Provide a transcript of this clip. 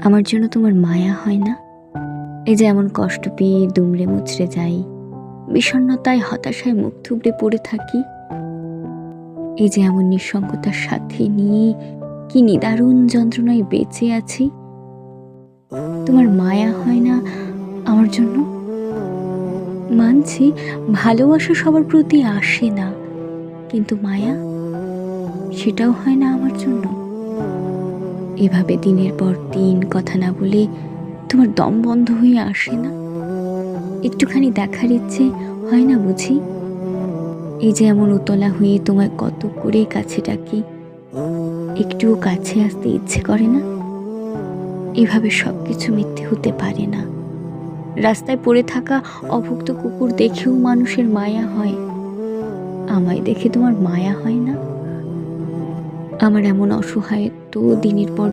আমার জন্য তোমার মায়া হয় না? এই যে এমন কষ্ট পেয়ে দুমড়ে মুচড়ে যাই, বিষণ্ণতায় হতাশায় মুখ থুবড়ে পড়ে থাকি, এই যে এমন নিঃসঙ্গতার সাথে নিয়ে কি নিদারুণ যন্ত্রণায় বেঁচে আছি, তোমার মায়া হয় না আমার জন্য? মানছি ভালোবাসা সবার প্রতি আসে না, কিন্তু মায়া সেটাও হয় না আমার জন্য। এভাবে দিনের পর দিন কথা না বলে তোমার দম বন্ধ হয়ে আসে না? একটুখানি দেখার ইচ্ছে হয় না বুঝি? এই যে এমন উতলা হয়ে তোমায় কত করে কাছে ডাকি, একটুও কাছে আসতে ইচ্ছে করে না? এভাবে সবকিছু মিথ্যে হতে পারে না। রাস্তায় পড়ে থাকা অভুক্ত কুকুর দেখেও মানুষের মায়া হয়, আমায় দেখে তোমার মায়া হয় না? আমার এমন অসহায়ত্ব দিনের পর